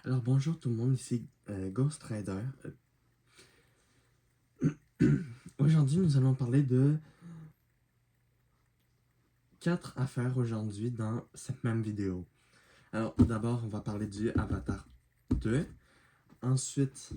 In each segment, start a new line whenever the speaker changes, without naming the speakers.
Alors bonjour tout le monde, ici Ghost Rider. Aujourd'hui nous allons parler de 4 affaires aujourd'hui dans cette même vidéo. Alors d'abord on va parler du Avatar 2, ensuite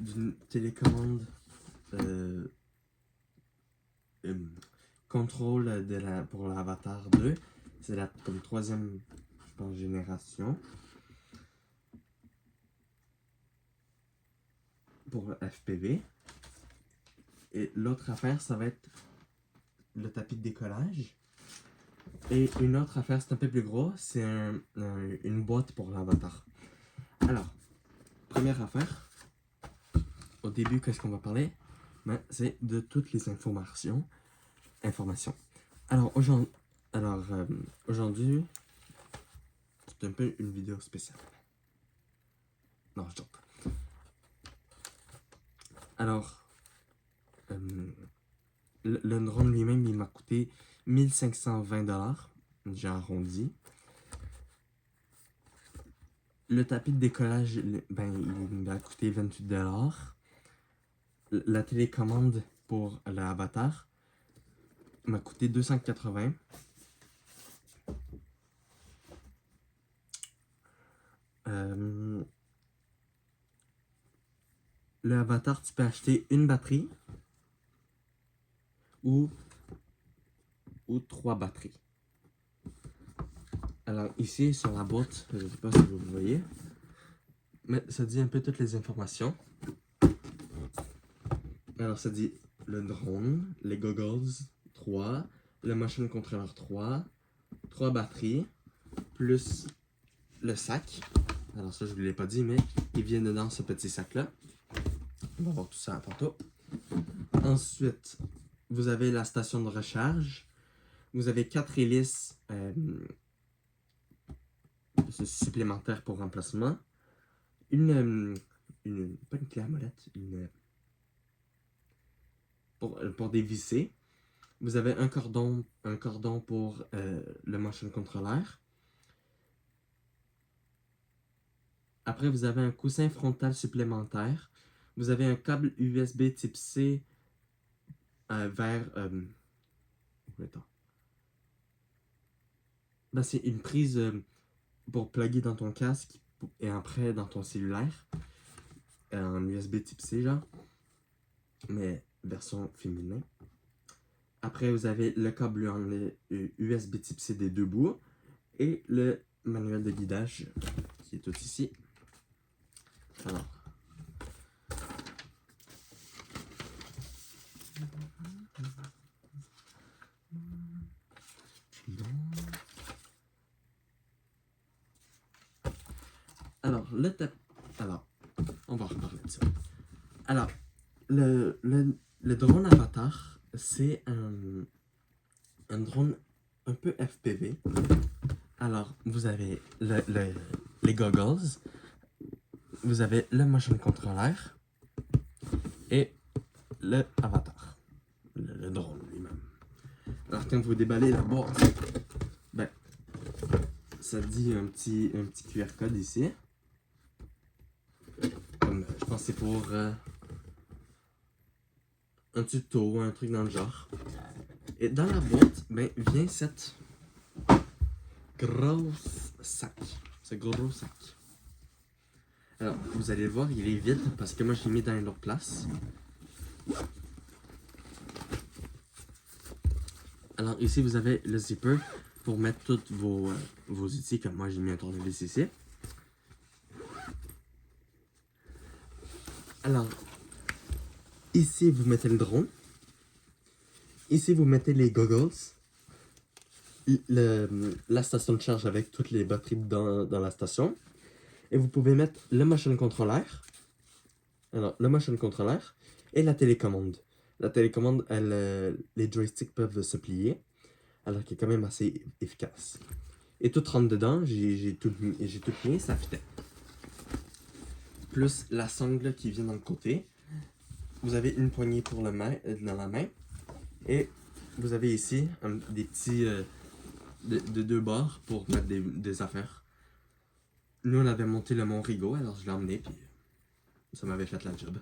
d'une télécommande euh, contrôle pour l'Avatar 2, c'est la comme troisième je pense, génération pour FPV. Et l'autre affaire ça va être le tapis de décollage. Et une autre affaire, c'est un peu plus gros, c'est une boîte pour l'avatar. Alors, première affaire, au début, qu'est-ce qu'on va parler? Ben, c'est de toutes les informations. Alors, aujourd'hui, c'est un peu une vidéo spéciale. Non, je joke. Alors, le drone lui-même, il m'a coûté 1520$. J'ai arrondi. Le tapis de décollage, ben, il m'a coûté 28$. La télécommande pour l'avatar m'a coûté 280. Le avatar, tu peux acheter une batterie ou 3 batteries. Alors ici sur la boîte, je ne sais pas si vous le voyez, mais ça dit un peu toutes les informations. Alors ça dit le drone, les goggles 3, le motion controller 3 batteries, plus le sac. Alors ça je ne vous l'ai pas dit, mais il vient dedans ce petit sac là. On va voir tout ça tantôt. Ensuite, vous avez la station de recharge. Vous avez 4 hélices supplémentaires pour remplacement. Pas une clé à molette, pour dévisser. Vous avez un cordon pour le motion controller. Après, vous avez un coussin frontal supplémentaire. Vous avez un câble USB type C vers... Ben, c'est une prise pour plugger dans ton casque et après dans ton cellulaire. En USB type C, genre. Mais version féminin. Après, vous avez le câble en USB type C des deux bouts. Et le manuel de guidage qui est tout ici. Alors. Alors, Alors, on va reparler de ça. Alors, le drone Avatar, c'est un drone un peu FPV. Alors, vous avez les goggles, vous avez le motion controller et le Avatar, le drone lui-même. Alors, quand vous déballez la boîte, ben, ça dit un petit QR code ici. Comme, je pense que c'est pour un tuto, un truc dans le genre. Et dans la boîte, ben, vient cette grosse sac. Ce gros sac. Alors, vous allez le voir, il est vide parce que moi je l'ai mis dans une autre place. Alors ici, vous avez le zipper pour mettre tous vos outils, comme moi j'ai mis un tournevis ici. Alors, ici vous mettez le drone. Ici vous mettez les goggles. La station de charge avec toutes les batteries dans la station. Et vous pouvez mettre le motion controller. Alors, le motion controller et la télécommande. La télécommande, les joysticks peuvent se plier. Alors qu'il est quand même assez efficace. Et tout rentre dedans, j'ai tout mis, ça fitait. Plus la sangle qui vient dans le côté. Vous avez une poignée pour dans la main. Et vous avez ici des petits de deux bords pour mettre des affaires. nous, on avait monté le Mont Rigaud, alors je l'ai emmené, puis ça m'avait fait la job.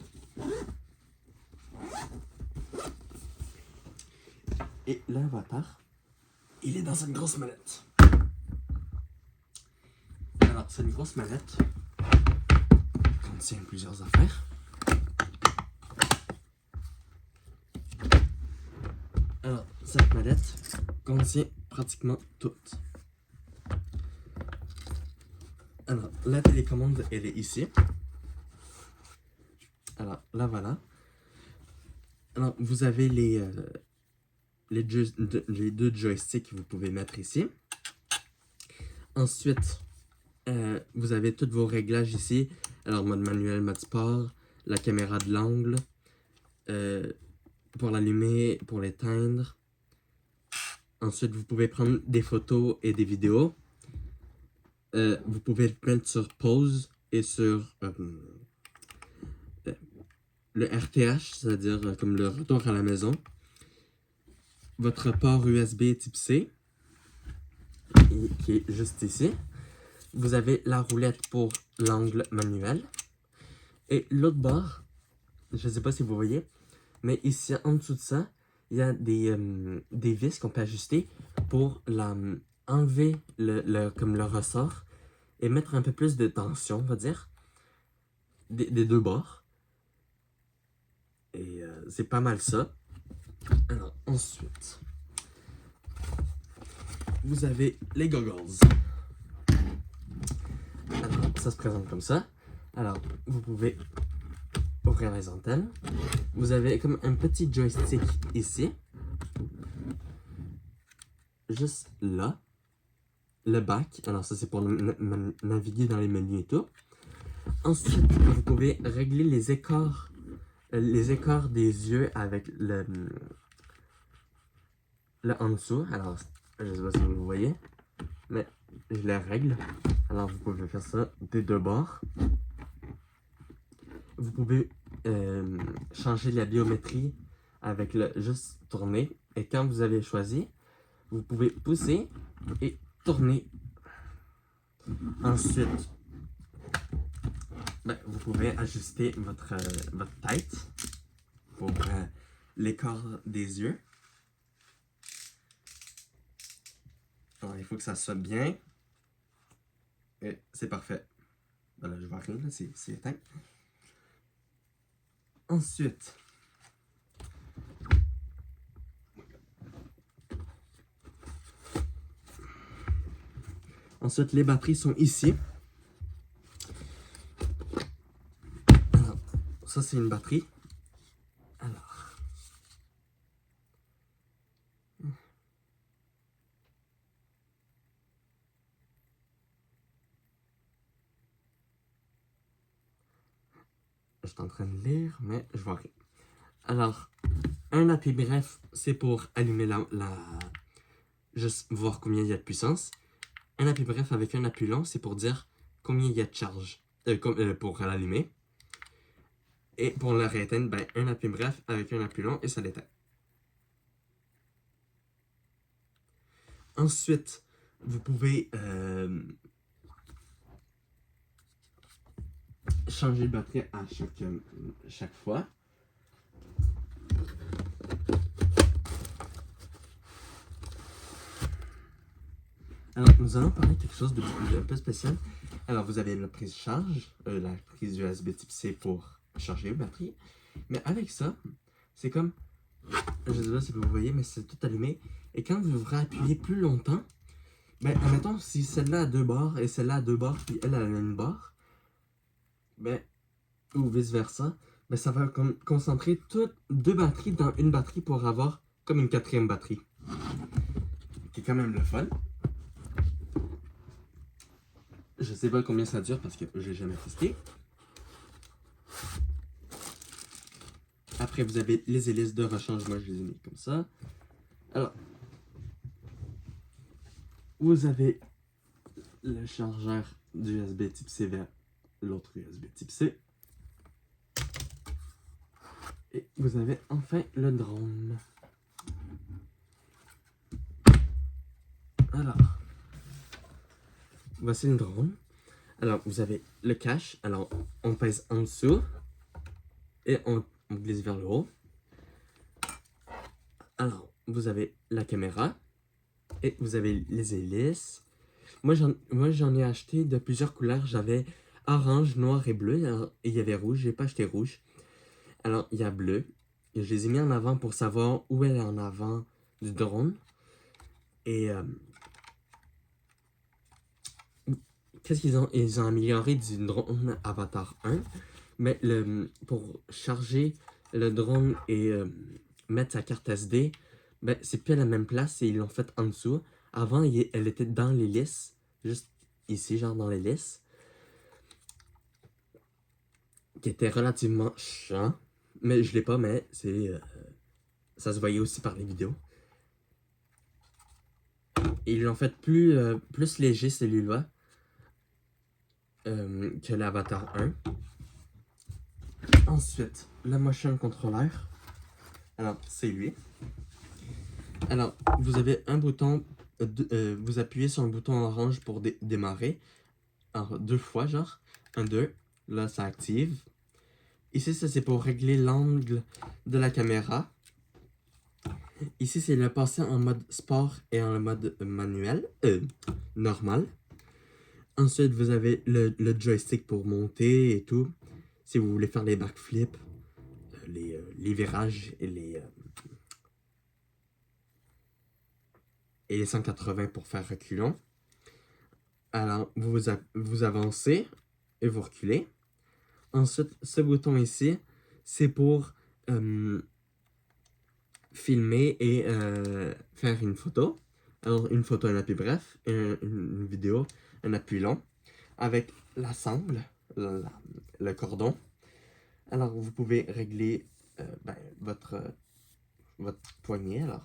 Et l'avatar, il est dans une grosse mallette. Alors, c'est une grosse mallette qui contient plusieurs affaires. Alors, cette mallette contient pratiquement tout. Alors, la télécommande, elle est ici. Alors, là, voilà. Alors, vous avez les deux joysticks que vous pouvez mettre ici. Ensuite, vous avez tous vos réglages ici. Alors, mode manuel, mode sport, la caméra de l'angle, pour l'allumer, pour l'éteindre. Ensuite, vous pouvez prendre des photos et des vidéos. Vous pouvez le mettre sur pause et sur le RTH, c'est-à-dire comme le retour à la maison. Votre port USB type C, qui est juste ici. Vous avez la roulette pour l'angle manuel. Et l'autre bord, je ne sais pas si vous voyez, mais ici en dessous de ça, il y a des vis qu'on peut ajuster pour enlever comme le ressort et mettre un peu plus de tension, on va dire, des deux bords. Et c'est pas mal ça. Alors, ensuite, vous avez les goggles. Alors, ça se présente comme ça. Alors, vous pouvez ouvrir les antennes. Vous avez comme un petit joystick ici. Juste là. Le back. Alors, ça, c'est pour naviguer dans les menus et tout. Ensuite, vous pouvez régler les écarts des yeux avec le en dessous. Alors, je ne sais pas si vous le voyez, mais je les règle. Alors, vous pouvez faire ça des deux bords. Vous pouvez changer la biométrie avec le juste tourner. Et quand vous avez choisi, vous pouvez pousser et tourner. Ensuite, vous pouvez ajuster votre tête pour l'écart des yeux. Alors, il faut que ça soit bien. Et c'est parfait. Voilà, je vois rien, là, c'est éteint. Ensuite, les batteries sont ici. Alors, ça, c'est une batterie. Alors, je suis en train de lire, mais je vois rien. Alors, un appui bref, c'est pour allumer juste voir combien il y a de puissance. Un appui bref avec un appui long, c'est pour dire combien il y a de charge pour l'allumer. Et pour le rééteindre, un appui bref avec un appui long et ça l'éteint. Ensuite, vous pouvez changer de batterie à chaque fois. Alors, nous allons parler de quelque chose un peu spécial. Alors, vous avez la prise charge, la prise USB type C pour charger la batterie. Mais avec ça, c'est comme, je ne sais pas si vous voyez, mais c'est tout allumé. Et quand vous réappuyez plus longtemps, admettons, si celle-là a deux barres et celle-là a deux barres, puis elle a une barre, ou vice-versa, ça va concentrer toutes deux batteries dans une batterie pour avoir comme une quatrième batterie. Qui est quand même le fun. Je sais pas combien ça dure parce que j'ai jamais testé. Après, vous avez les hélices de rechange. Moi, je les ai mis comme ça. Alors, vous avez le chargeur du USB type C vers l'autre USB type C. Et vous avez enfin le drone. Alors, voici le drone. Alors, vous avez le cache. Alors, on pèse en dessous et on glisse vers le haut. Alors, vous avez la caméra et vous avez les hélices. Moi, j'en ai acheté de plusieurs couleurs. J'avais orange, noir et bleu. Alors, et il y avait rouge. J'ai pas acheté rouge. Alors, il y a bleu. Et je les ai mis en avant pour savoir où elle est en avant du drone. Et qu'est-ce qu'ils ont? Ils ont amélioré du drone Avatar 1. Mais pour charger le drone et mettre sa carte SD, ben, c'est plus à la même place et ils l'ont fait en dessous. Avant, elle était dans l'hélice, juste ici, genre dans l'hélice, qui était relativement chiant. Mais je l'ai pas, mais ça se voyait aussi par les vidéos. Et ils l'ont fait plus léger celui-là que l'Avatar 1. Ensuite, le motion controller. Alors, c'est lui. Alors, vous avez un bouton, vous appuyez sur un bouton orange pour démarrer. Alors, 2 fois, genre. 1, 2. Là, ça active. Ici, ça, c'est pour régler l'angle de la caméra. Ici, c'est le passer en mode sport et en mode manuel. Normal. Ensuite, vous avez le joystick pour monter et tout. Si vous voulez faire les backflips, les virages et les 180 pour faire reculons. Alors, vous avancez et vous reculez. Ensuite, ce bouton ici, c'est pour filmer et faire une photo. Alors, une photo, un appui bref, une vidéo, un appui long, avec la sangle, le cordon. Alors, vous pouvez régler votre poignet, alors,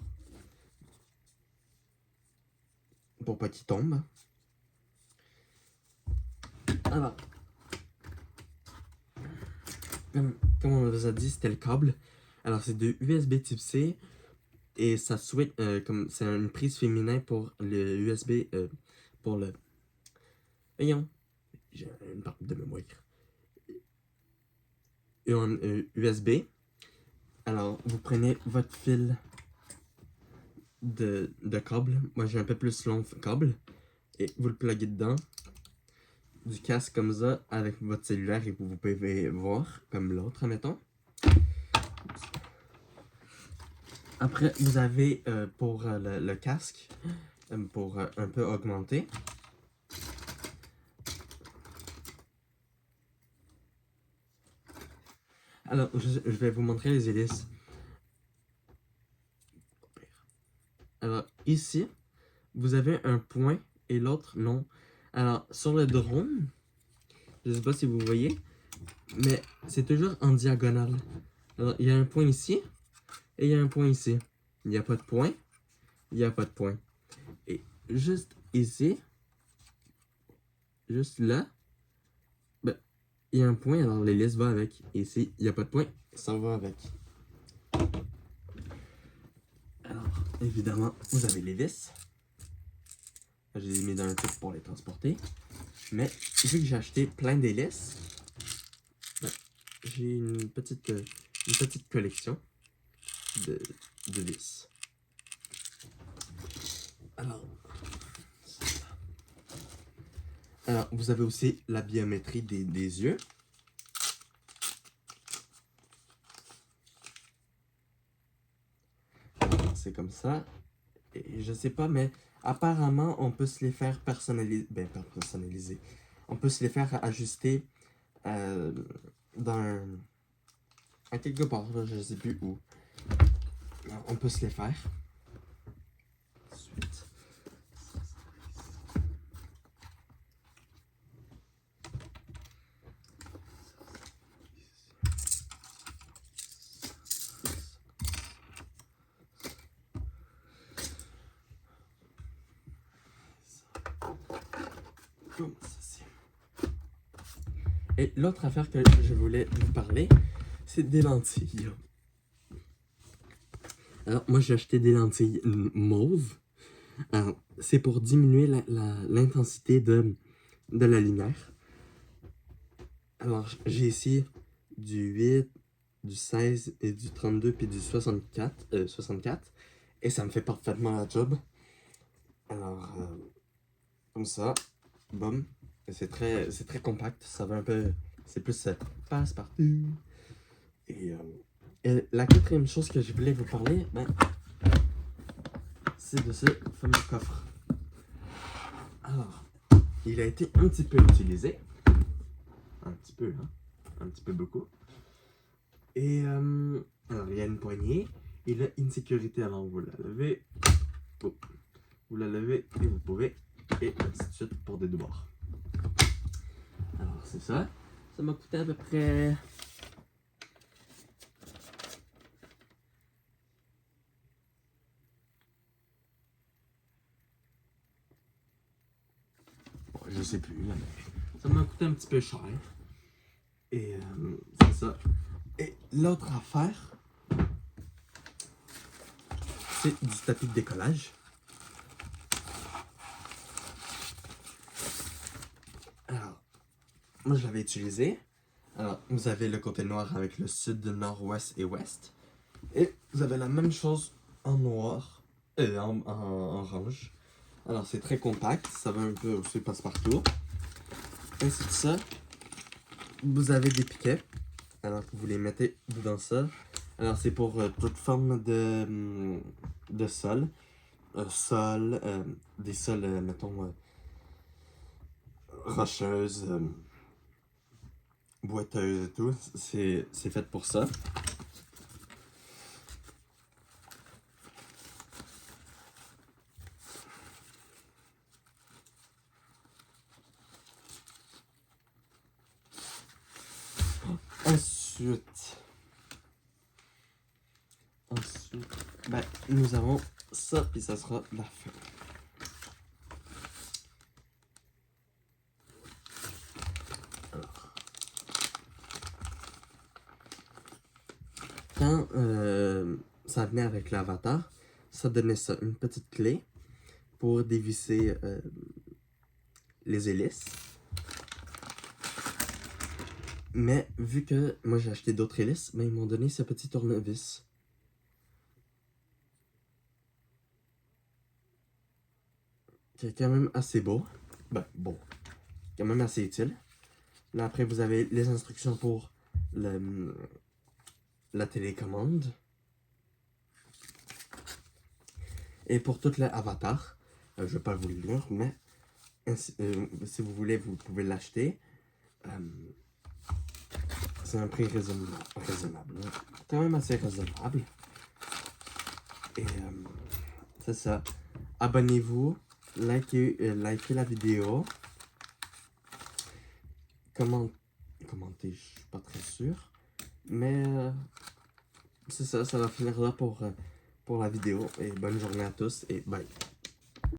pour pas qu'il tombe. Alors, comme on vous a dit, c'était le câble. Alors, c'est de USB type C et ça switch, comme c'est une prise féminin pour le USB, pour le... Voyons, j'ai une barbe de mémoire. Et en USB. Alors, vous prenez votre fil de câble. Moi, j'ai un peu plus long câble. Et vous le pluguez dedans. Du casque comme ça avec votre cellulaire et vous pouvez voir, comme l'autre, mettons. Après, vous avez pour le casque, pour un peu augmenter. Alors, je vais vous montrer les hélices. Alors, ici, vous avez un point et l'autre non. Alors, sur le drone, je sais pas si vous voyez, mais c'est toujours en diagonale. Alors, il y a un point ici et il y a un point ici. Il n'y a pas de point, il n'y a pas de point. Et juste ici, juste là, ben, il y a un point, alors l'hélice va avec. Et ici, il n'y a pas de point, ça va avec. Alors, évidemment, vous avez les vis. Je les ai mis dans un truc pour les transporter. Mais vu que j'ai acheté plein d'hélices, ben, j'ai une petite collection de vis. Alors, vous avez aussi la biométrie des yeux. C'est comme ça. Et je sais pas, mais apparemment, on peut se les faire personnaliser. Ben, pas personnaliser. On peut se les faire ajuster à quelque part, là, je sais plus où. Alors, on peut se les faire. Ensuite. Comme ceci. Et l'autre affaire que je voulais vous parler, c'est des lentilles. Alors, moi, j'ai acheté des lentilles mauves. Alors, c'est pour diminuer l'intensité de la lumière. Alors, j'ai ici du 8, du 16 et du 32 puis du 64. Et ça me fait parfaitement la job. Alors, comme ça, boum. C'est très compact. Ça va un peu. C'est plus passe-partout. Et la quatrième chose que je voulais vous parler, c'est de ce fameux coffre. Alors, il a été un petit peu utilisé. Un petit peu, hein. Un petit peu beaucoup. Et alors, il y a une poignée. Il a une sécurité. Alors, vous la levez. Oh. Vous la levez et vous pouvez. Et ainsi de suite pour des devoirs. Alors, c'est ça. Ça m'a coûté à peu près. Bon, je sais plus, là, mais ça m'a coûté un petit peu cher. Et c'est ça. Et l'autre affaire, c'est du tapis de décollage. Alors, moi je l'avais utilisé. Alors, vous avez le côté noir avec le sud, nord-ouest et ouest. Et vous avez la même chose en noir, en orange. Alors, c'est très compact, ça va un peu aussi passe-partout. Ainsi de ça, vous avez des piquets. Alors, vous les mettez dans ça. Alors, c'est pour toute forme de sol. Des sols, mettons, rocheuses, boiteuses et tout. C'est fait pour ça. Ensuite, nous avons ça, puis ça sera la fin. Alors, quand ça venait avec l'avatar, ça donnait ça, une petite clé pour dévisser les hélices. Mais vu que moi j'ai acheté d'autres hélices, ils m'ont donné ce petit tournevis. Qui est quand même assez beau. Bon. Quand même assez utile. Là après vous avez les instructions pour la télécommande. Et pour tout l'avatar, je ne vais pas vous le lire, mais si vous voulez, vous pouvez l'acheter. C'est un prix raisonnable. Quand même assez raisonnable. Et c'est ça. Abonnez-vous, likez la vidéo. Commentez, je suis pas très sûr. Mais c'est ça, ça va finir là pour la vidéo. Et bonne journée à tous et bye.